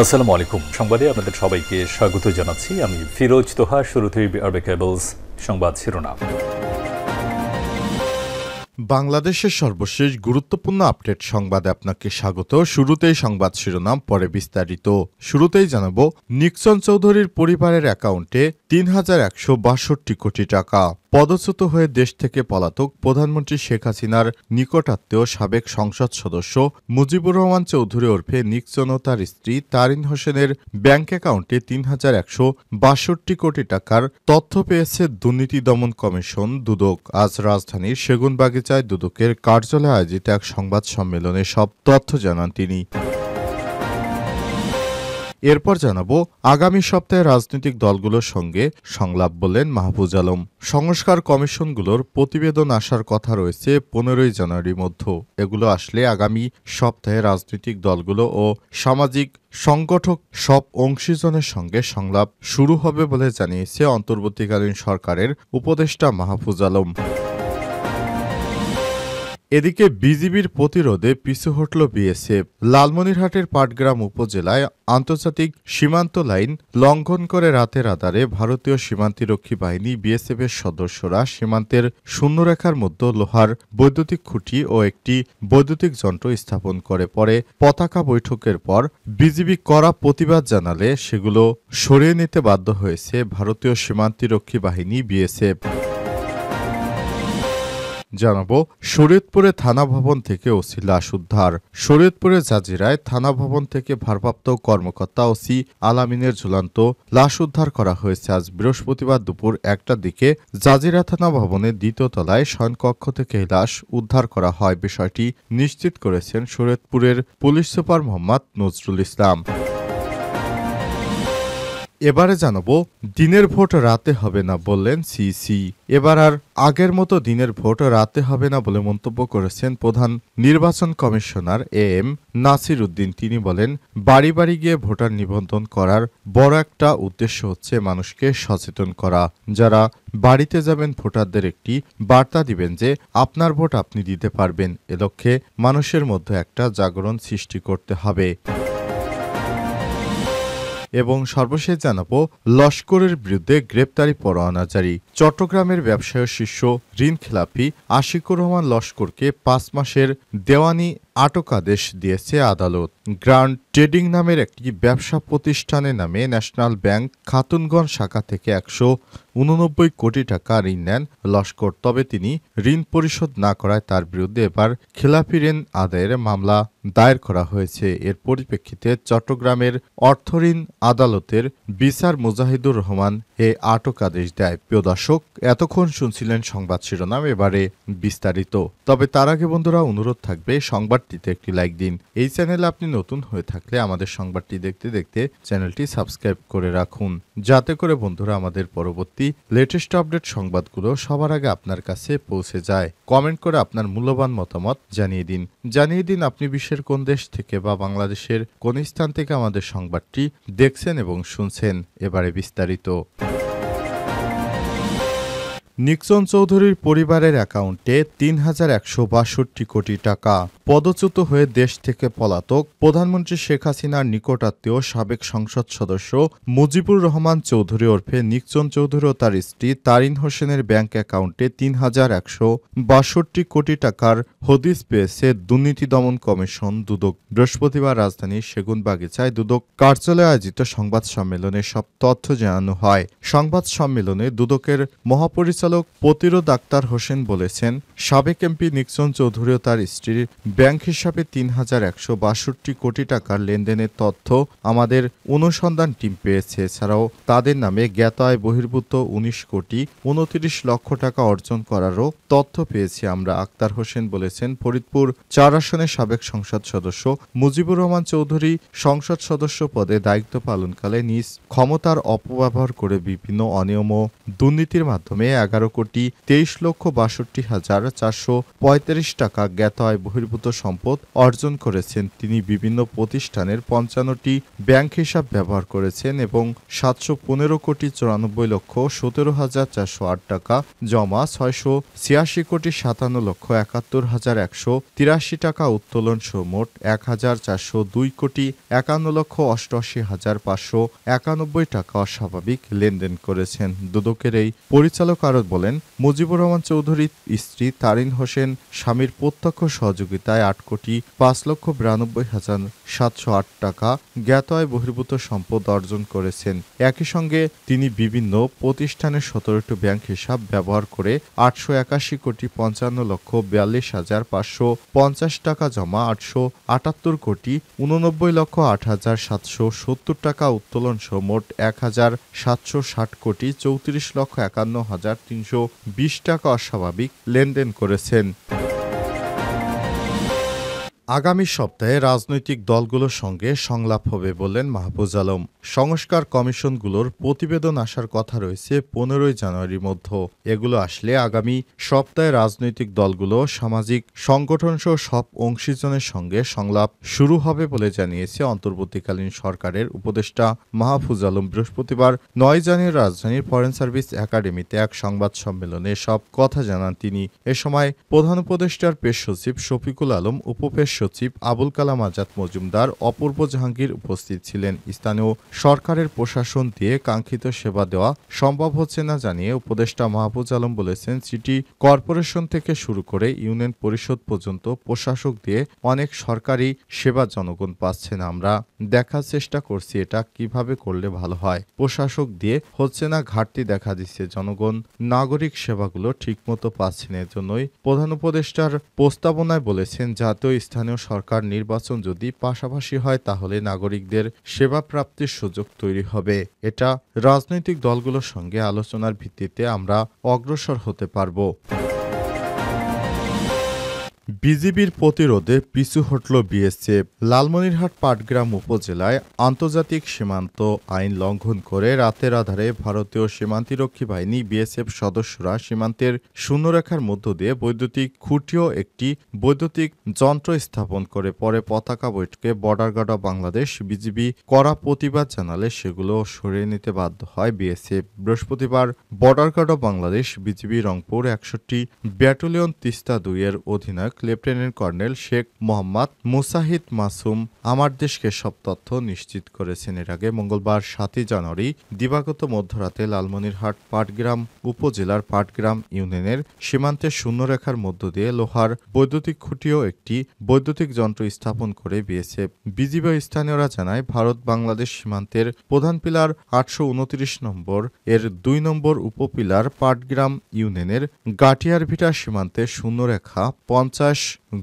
আসসালামু আলাইকুম। সংবাদে আপনাদের সবাইকে স্বাগত জানাচ্ছি। আমি ফিরোজ তোহা। শুরুতেই আরবে কেবলস সংবাদ শিরোনাম। বাংলাদেশের সর্বশেষ গুরুত্বপূর্ণ আপডেট সংবাদে আপনাকে স্বাগত। শুরুতেই সংবাদ শিরোনাম, পরে বিস্তারিত। শুরুতেই জানাবো, নিক্সন চৌধুরীর পরিবারের অ্যাকাউন্টে ৩,১৬২ কোটি টাকা। পদচ্যুত হয়ে দেশ থেকে পলাতক প্রধানমন্ত্রী শেখ হাসিনার নিকটাত্মীয় সাবেক সংসদ সদস্য মুজিবুর রহমান চৌধুরী ওরফে নিক্সন ও তার স্ত্রী তারিন হোসেনের ব্যাংক অ্যাকাউন্টে ৩,১৬২ কোটি টাকার তথ্য পেয়েছে দুর্নীতি দমন কমিশন দুদক। আজ রাজধানীর সেগুনবাগিচায় দুদকের কার্যালয়ে আয়োজিত এক সংবাদ সম্মেলনে সব তথ্য জানান তিনি। এরপর জানাবো, আগামী সপ্তাহে রাজনৈতিক দলগুলোর সঙ্গে সংলাপ বললেন মাহফুজ আলম। সংস্কার কমিশনগুলোর প্রতিবেদন আসার কথা রয়েছে 15ই জানুয়ারির মধ্যে। এগুলো আসলে আগামী সপ্তাহে রাজনৈতিক দলগুলো ও সামাজিক সংগঠক সব অংশীজনের সঙ্গে সংলাপ শুরু হবে বলে জানিয়েছে অন্তর্বর্তীকালীন সরকারের উপদেষ্টা মাহফুজ আলম। এদিকে বিজিবির প্রতিরোধে পিছু হটল বিএসএফ। লালমনিরহাটের পাটগ্রাম উপজেলায় আন্তর্জাতিক সীমান্ত লাইন লঙ্ঘন করে রাতের আধারে ভারতীয় সীমান্তরক্ষী বাহিনী বিএসএফের সদস্যরা সীমান্তের শূন্যরেখার মধ্যে লোহার বৈদ্যুতিক খুঁটি ও একটি বৈদ্যুতিক যন্ত্র স্থাপন করে। পরে পতাকা বৈঠকের পর বিজিবি কড়া প্রতিবাদ জানালে সেগুলো সরিয়ে নিতে বাধ্য হয়েছে ভারতীয় সীমান্তরক্ষী বাহিনী বিএসএফ। জানাবো, শরীয়তপুরে থানা ভবন থেকে ওসি লাশ উদ্ধার। শরীয়তপুরের জাজিরায় থানা ভবন থেকে ভারপ্রাপ্ত কর্মকর্তা ওসি আলামিনের ঝুলন্ত লাশ উদ্ধার করা হয়েছে আজ বৃহস্পতিবার দুপুর 1টার দিকে। জাজিরা থানা ভবনের 2য় তলায় শয়নকক্ষ থেকে এই লাশ উদ্ধার করা হয়। বিষয়টি নিশ্চিত করেছেন শরীয়তপুরের পুলিশ সুপার মোহাম্মদ নজরুল ইসলাম। এবারে জানাবো, দিনের ভোট রাতে হবে না বললেন সিইসি। এবার আর আগের মতো দিনের ভোট রাতে হবে না বলে মন্তব্য করেছেন প্রধান নির্বাচন কমিশনার এম নাসির উদ্দিন। তিনি বলেন, বাড়ি বাড়ি গিয়ে ভোটার নিবন্ধন করার বড় একটা উদ্দেশ্য হচ্ছে মানুষকে সচেতন করা। যারা বাড়িতে যাবেন ভোটারদের একটি বার্তা দিবেন যে আপনার ভোট আপনি দিতে পারবেন। এ লক্ষ্যে মানুষের মধ্যে একটা জাগরণ সৃষ্টি করতে হবে। এবং সর্বশেষ জানাবো, লস্করের বিরুদ্ধে গ্রেপ্তারি পরোয়ানা জারি। চট্টগ্রামের ব্যবসায়ী শীর্ষ ঋণখেলাপি আশিকুর রহমান লস্করকে 5 মাসের দেওয়ানি আটকাদেশ দিয়েছে আদালত। গ্র্যান্ড ট্রেডিং নামের একটি ব্যবসা প্রতিষ্ঠানের নামে ন্যাশনাল ব্যাংক খাতুনগঞ্জ শাখা থেকে 189 কোটি টাকা ঋণ নেন লস্কর। তবে তিনি ঋণ পরিশোধ না করায় তার বিরুদ্ধে এবার খেলাপি ঋণ আদায়ের মামলা দায়ের করা হয়েছে। এর পরিপ্রেক্ষিতে চট্টগ্রামের অর্থঋণ আদালতের বিচার মুজাহিদুর রহমান এ আটকাদেশ দেয়। প্রিয় দর্শক, এতক্ষণ শুনছিলেন সংবাদ শিরোনাম, এবারে বিস্তারিত। তবে তার আগে বন্ধুরা, অনুরোধ থাকবে সংবাদটিতে একটি লাইক দিন। এই চ্যানেলে আপনি নতুন হয়ে থাকলে আমাদের সংবাদটি দেখতে দেখতে চ্যানেলটি সাবস্ক্রাইব করে রাখুন, যাতে করে বন্ধুরা আমাদের পরবর্তী লেটেস্ট আপডেট সংবাদগুলো সবার আগে আপনার কাছে পৌঁছে যায়। কমেন্ট করে আপনার মূল্যবান মতামত জানিয়ে দিন আপনি বিশ্বের কোন দেশ থেকে বা বাংলাদেশের কোন স্থান থেকে আমাদের সংবাদটি দেখছেন এবং শুনছেন। এবারে বিস্তারিত। নিক্সন চৌধুরীর পরিবারের অ্যাকাউন্টে ৩,১৬২ কোটি টাকা। পদচ্যুত হয়ে দেশ থেকে পলাতক প্রধানমন্ত্রী শেখ হাসিনার নিকটাত্মীয় সাবেক সংসদ সদস্য মুজিবুর রহমান চৌধুরী ওরফে নিক্সন চৌধুরী ও তার স্ত্রী তারিন হোসেনের ব্যাংক অ্যাকাউন্টে ৩,১৬২ কোটি টাকার হদিস পেয়েছে দুর্নীতি দমন কমিশন দুদক। বৃহস্পতিবার রাজধানীর সেগুনবাগিচায় দুদক কার্যালয়ে আয়োজিত সংবাদ সম্মেলনে সব তথ্য জানানো হয়। সংবাদ সম্মেলনে দুদকের মহাপরিচালক প্রতিরোধ আক্তার হোসেন বলেছেন, সাবেক এমপি নিক্সন চৌধুরী ও তার স্ত্রীর ব্যাংক হিসাবে ৩,১৬২ কোটি টাকার লেনদেনের তথ্য আমাদের অনুসন্ধান টিম পেয়েছে। এছাড়াও তাদের নামে জ্ঞাত আয় বহির্ভূত ১৯ কোটি ২৯ লক্ষ টাকা অর্জন করারও তথ্য পেয়েছি আমরা। আক্তার হোসেন বলেছেন, ফরিদপুর 4 আসনের সাবেক সংসদ সদস্য মুজিবুর রহমান চৌধুরী সংসদ সদস্য পদে দায়িত্ব পালনকালে নিজ ক্ষমতার অপব্যবহার করে বিভিন্ন অনিয়ম ও দুর্নীতির মাধ্যমে 11 11,23,62,435 টাকা জ্ঞাত আয় বহির্ভূত সম্পদ অর্জন করেছেন। তিনি বিভিন্ন প্রতিষ্ঠানের 55টি ব্যাংক হিসাব ব্যবহার করেছেন এবং 715,94,17,408 টাকা জমা, 686,57,71,183 টাকা উত্তোলন সহ মোট 1,402,88,591 টাকা অস্বাভাবিক লেনদেন করেছেন। দুদকের এই পরিচালক আরও বলেন, মুজিবুর রহমান চৌধুরীর স্ত্রী তারিন হোসেন স্বামীর প্রত্যক্ষ সহযোগিতায় 8,92,708 টাকা জ্ঞাত আয় বহির্ভূত সম্পদ অর্জন করেছেন। একই সঙ্গে তিনি বিভিন্ন প্রতিষ্ঠানের 17টি ব্যাংক হিসাব ব্যবহার করে 881,55,42,550 টাকা জমা, 878,89,08,770 টাকা উত্তোলন সহ মোট 1,760,34,51,320 টাকা অস্বাভাবিক লেনদেন করেছেন। আগামী সপ্তাহে রাজনৈতিক দলগুলোর সঙ্গে সংলাপ হবে বললেন মাহফুজ আলম। সংস্কার কমিশনগুলোর প্রতিবেদন আসার কথা রয়েছে 15 জানুয়ারির মধ্যে। এগুলো আসলে আগামী সপ্তাহে রাজনৈতিক দলগুলো, সামাজিক সংগঠনসহ সব অংশীজনের সঙ্গে সংলাপ শুরু হবে বলে জানিয়েছে অন্তর্বর্তীকালীন সরকারের উপদেষ্টা মাহফুজ আলম। বৃহস্পতিবার 9 জানুয়ারি রাজধানীর ফরেন সার্ভিস একাডেমিতে এক সংবাদ সম্মেলনে সব কথা জানান তিনি। এ সময় প্রধান উপদেষ্টার পেশ সচিব শফিকুল আলম, উপপেশ সচিব আবুল কালাম আজাদ মজুমদার, অপূর্ব জাহাঙ্গীর উপস্থিত ছিলেন। স্থানীয় সরকারের প্রশাসন দিয়ে কাঙ্ক্ষিত সেবা দেওয়া সম্ভব হচ্ছে না জানিয়ে উপদেষ্টা মাহফুজ আলম বলেছেন, সিটি কর্পোরেশন থেকে শুরু করে ইউনিয়ন পরিষদ পর্যন্ত প্রশাসক দিয়ে অনেক সরকারি সেবা জনগণ পাচ্ছে না। আমরা দেখার চেষ্টা করছি এটা কিভাবে করলে ভালো হয়। প্রশাসক দিয়ে হচ্ছে না, ঘাটতি দেখা দিচ্ছে, জনগণ নাগরিক সেবাগুলো ঠিকমতো পাচ্ছে না। এজন্যই প্রধান উপদেষ্টার প্রস্তাবনায় বলেছেন, জাতীয় স্থানীয় সরকার নির্বাচন যদি পাশাপাশি হয় তাহলে নাগরিকদের সেবা প্রাপ্তির সুযোগ তৈরি হবে। এটা রাজনৈতিক দলগুলোর সঙ্গে আলোচনার ভিত্তিতে আমরা অগ্রসর হতে পারব। বিজিবির প্রতিরোধে পিছু হটল বিএসএফ। লালমনিরহাট পাটগ্রাম উপজেলায় আন্তর্জাতিক সীমান্ত আইন লঙ্ঘন করে রাতের আধারে ভারতীয় সীমান্তরক্ষী বাহিনী বিএসএফ সদস্যরা সীমান্তের শূন্যরেখার মধ্য দিয়ে বৈদ্যুতিক খুঁটি ও একটি বৈদ্যুতিক যন্ত্র স্থাপন করে পরে পতাকা বৈঠকে border guard of Bangladesh BGB কড়া প্রতিবাদ জানালে সেগুলো সরিয়ে নিতে বাধ্য হয় বিএসএফ। বৃহস্পতিবার border guard of Bangladesh BGB Rangpur 61 battalion Teesta 2 এর অধিনায়ক লেফটেন্যান্ট কর্নেল শেখ মোহাম্মদ মুসাহিদ মাসুম আমার দেশকে সব তথ্য নিশ্চিত করেছেন। এর আগে মঙ্গলবার 7 জানুয়ারি দিবাগত মধ্যরাতে লালমনিরহাট পাটগ্রাম উপজেলার পাটগ্রাম ইউনিয়নের সীমান্তের শূন্যরেখার মধ্য দিয়ে লোহার বৈদ্যুতিক খুঁটি ও একটি বৈদ্যুতিক যন্ত্র স্থাপন করে বিএসএফ। বিজিবি স্থানীয়রা জানায়, ভারত বাংলাদেশ সীমান্তের প্রধান পিলার 829 নম্বর এর 2 নম্বর উপপিলার পাটগ্রাম ইউনিয়নের গাটিয়ারভিটা সীমান্তে শূন্যরেখা 50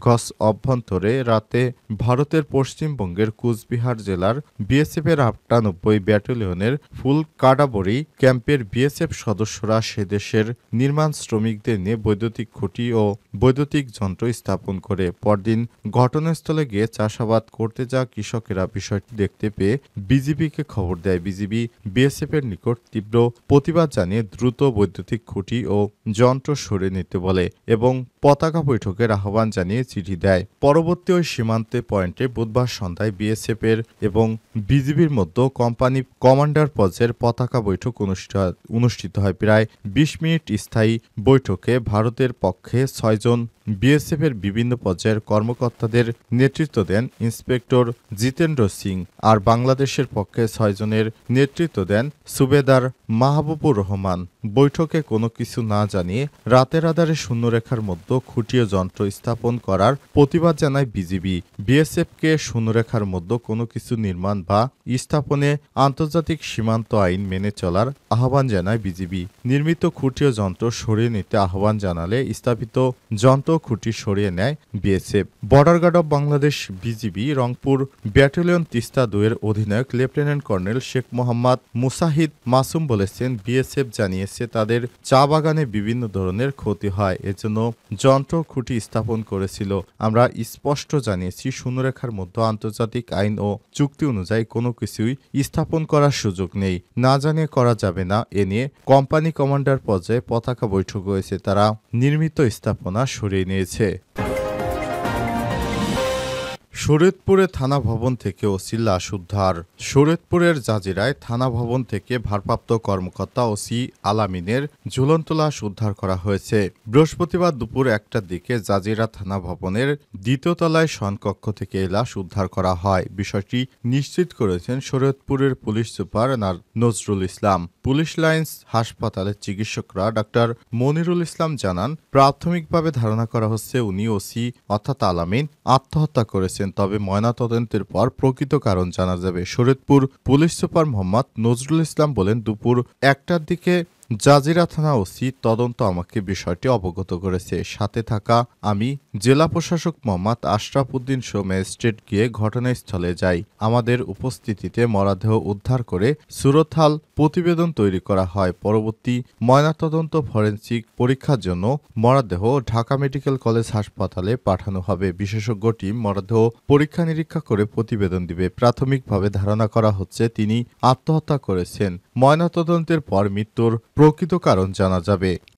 গজ অভ্যন্তরে রাতে ভারতের পশ্চিমবঙ্গের কুচবিহার জেলার বিএসএফ এর 98 ব্যাটালিয়নের ফুল কাডাবরি ক্যাম্পের বিএসএফ সদস্যরা সে দেশের নির্মাণ শ্রমিকদের নিয়ে বৈদ্যুতিক খুঁটি ও বৈদ্যুতিক যন্ত্র স্থাপন করে। পরদিন ঘটনাস্থলে গিয়ে চাষাবাদ করতে যাওয়া কৃষকেরা বিষয়টি দেখতে পেয়ে বিজিবিকে খবর দেয়। বিজিবি বিএসএফ এর নিকট তীব্র প্রতিবাদ জানিয়ে দ্রুত বৈদ্যুতিক খুঁটি ও যন্ত্র সরিয়ে নিতে বলে এবং পতাকা বৈঠকের আহ্বান জানিয়ে চিঠি দেয়। পরবর্তী ওই সীমান্তে পয়েন্টে বুধবার সন্ধ্যায় বিএসএফ এর এবং বিজিবির মধ্যে কোম্পানি কমান্ডার পর্যায়ের পতাকা বৈঠক অনুষ্ঠিত হয়। প্রায় 20 মিনিট স্থায়ী বৈঠকে ভারতের পক্ষে 6 জন বিএসএফ এর বিভিন্ন পর্যায়ের কর্মকর্তাদের নেতৃত্ব দেন ইন্সপেক্টর জিতেন্দ্র সিং, আর বাংলাদেশের পক্ষে 6 জনের নেতৃত্ব দেন সুবেদার মাহবুবুর রহমান। বৈঠকে কোনো কিছু না জানিয়ে রাতের আধারে শূন্যরেখার মধ্যে খুঁটি ও যন্ত্র স্থাপন করার প্রতিবাদ জানায় বিজিবি। বিএসএফকে শূন্যরেখার মধ্যে কোনো কিছু নির্মাণ বা স্থাপনে আন্তর্জাতিক সীমান্ত আইন মেনে চলার আহ্বান জানায় বিজিবি। নির্মিত খুঁটি ও যন্ত্র সরিয়ে নিতে আহ্বান জানালে স্থাপিত যন্ত্র খুঁটি সরিয়ে নেয় BSF. Border guard of Bangladesh BGB Rangpur battalion Teesta 2 এর অধিনায়ক লেফটেন্যান্ট কর্নেল শেখ মোহাম্মদ মুসাহিদ মাসুম বলেছেন, বিএসএফ জানিয়েছে তাদের চা বাগানে বিভিন্ন ধরনের ক্ষতি হয়, এজন্য যন্ত্র খুঁটি স্থাপন করেছিল। আমরা স্পষ্ট জানিয়েছি, শূন্যরেখার মধ্যে আন্তর্জাতিক আইন ও চুক্তি অনুযায়ী কোনো কিছুই স্থাপন করার সুযোগ নেই, না জানিয়ে করা যাবে না। এ নিয়ে কোম্পানি কমান্ডার পর্যায়ে পতাকা বৈঠক হয়েছে, তারা নির্মিত স্থাপনা সরিয়ে নিয়েছে। শরীয়তপুরে থানা ভবন থেকে ওসি লাশ উদ্ধার। শরীয়তপুরের জাজিরায় থানা ভবন থেকে ভারপ্রাপ্ত কর্মকর্তা ওসি আলামিনের ঝুলন্ত লাশ উদ্ধার করা হয়েছে। বৃহস্পতিবার দুপুর 1টার দিকে জাজিরা থানা ভবনের 2য় তলায় শয়নকক্ষ থেকে এই লাশ উদ্ধার করা হয়। বিষয়টি নিশ্চিত করেছেন শরীয়তপুরের police super Nazrul Islam. Police lines হাসপাতালের চিকিৎসকরা ডাক্তার মনিরুল ইসলাম জানান, প্রাথমিকভাবে ধারণা করা হচ্ছে উনি ওসি অর্থাৎ আলামিন আত্মহত্যা করেছেন, তবে ময়নাতদন্তের পর প্রকৃত কারণ জানা যাবে। শরীয়তপুর পুলিশ সুপার মোহাম্মদ নজরুল ইসলাম বলেন, দুপুর 1টার দিকে জাজিরা থানা ওসি তদন্ত আমাকে বিষয়টি অবগত করেছে। সাথে থাকা আমি জেলা প্রশাসক মোহাম্মদ আশরাফ উদ্দিন সহ ম্যাজিস্ট্রেট গিয়ে ঘটনাস্থলে যাই। আমাদের উপস্থিতিতে মরদেহ উদ্ধার করে সুরতহাল প্রতিবেদন তৈরি করা হয়। পরবর্তী ময়নাতদন্ত ফরেনসিক পরীক্ষার জন্য মরদেহ ঢাকা মেডিকেল কলেজ হাসপাতালে পাঠানো হবে। বিশেষজ্ঞ টিম মরদেহ পরীক্ষা নিরীক্ষা করে প্রতিবেদন দিবে। প্রাথমিকভাবে ধারণা করা হচ্ছে তিনি আত্মহত্যা করেছেন। ময়নাতদন্তের পর মৃত্যুর প্রকৃত কারণ জানা যাবে।